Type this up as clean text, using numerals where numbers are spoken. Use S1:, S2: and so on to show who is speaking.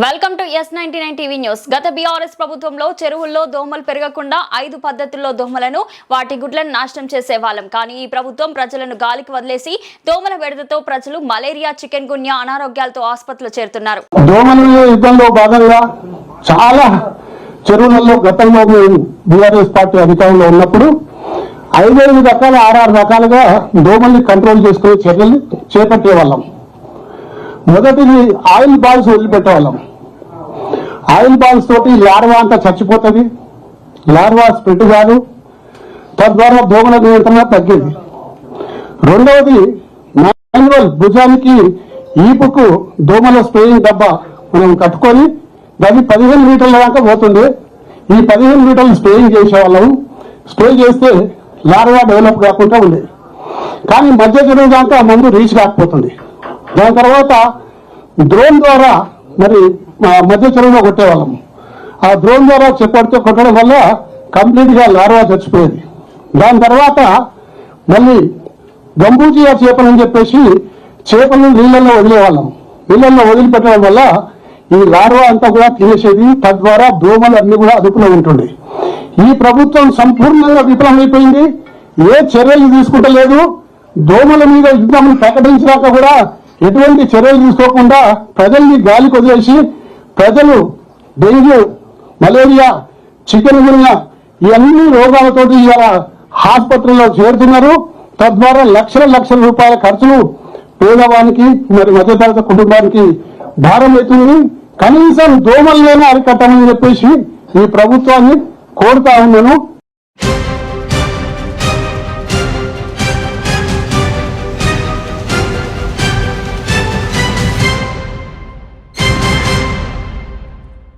S1: Welcome to S99 TV news. గత BRS ప్రభుత్వంలో చెరువుల్లో దోమలు పెరగకుండా 5 పద్ధతుల్లో దోమలను వాటి గుడ్లను నాశనం చేసేవాళ్ళం. కానీ ఈ ప్రభుత్వం ప్రజలను గాలికి వదిలేసి దోమల బెడదతో ప్రజలు మలేరియా, చికెన్ గున్యా అనారోగ్యాలతో ఆసుపత్రిలో చేరుతున్నారు.
S2: దోమల యుద్ధంలో భాగంగా చాలా చెరువులలో గతంలో బీఆర్ఎస్ పార్టీ అధికారంలో ఉన్నప్పుడు 5 రకాల 6 రకాలుగా దోమల్ని కంట్రోల్ చేసుకునే చర్యలు చేపట్టేవాళ్ళం. మొదటిది ఆయిల్ బాల్స్ వదిలిపెట్టేవాళ్ళం. ఆయిల్ బాల్స్ తోటి లార్వా అంతా చచ్చిపోతుంది, లార్వా స్ప్రెడ్ కాదు, తద్వారా దోమల నియంత్రణ తగ్గింది. రెండవది మాన్యువల్ భుజానికి ఈపుకు దోమల స్ప్రేయింగ్ డబ్బా మనం కట్టుకొని దాన్ని 15 మీటర్ల దాకా పోతుంది. ఈ 15 మీటర్లు స్ప్రేయింగ్ చేసేవాళ్ళం. స్ప్రే చేస్తే లార్వా డెవలప్ కాకుండా ఉండేది. కానీ మధ్య చెరువు దాకా మందు రీచ్ కాకపోతుంది. దాని తర్వాత డ్రోన్ ద్వారా మరి మధ్య చెరువులో కొట్టేవాళ్ళం. ఆ డ్రోన్ ద్వారా కొట్టడం వల్ల కంప్లీట్ గా లార్వా చచ్చిపోయేది. దాని తర్వాత మళ్ళీ గంబూజియా చేపలని చెప్పేసి చేపలను నీళ్ళల్లో వదిలేవాళ్ళం. నీళ్ళల్లో వదిలిపెట్టడం వల్ల ఈ లార్వా అంతా కూడా తినేసేది. తద్వారా దోమలు అన్ని కూడా అదుపులో ఉంటుండే. ఈ ప్రభుత్వం సంపూర్ణంగా విఫలమైపోయింది. ఏ చర్యలు తీసుకుంటలేదు. దోమల మీద యుద్ధం ప్రకటించినాక కూడా ఎటువంటి చర్యలు తీసుకోకుండా ప్రజల్ని గాలికి వదిలేసి ప్రజలు డెంగ్యూ, మలేరియా, చికెన్ గున్యా ఇవన్నీ రోగాలతోటి ఇవాళ ఆసుపత్రుల్లో చేరుతున్నారు. తద్వారా లక్షల రూపాయల ఖర్చులు పేదవానికి మరి మధ్యతరగతి కుటుంబానికి భారం అవుతుంది. కనీసం దోమలైనా అరికట్టమని చెప్పేసి ఈ ప్రభుత్వాన్ని కోరుతా ఉన్నాను.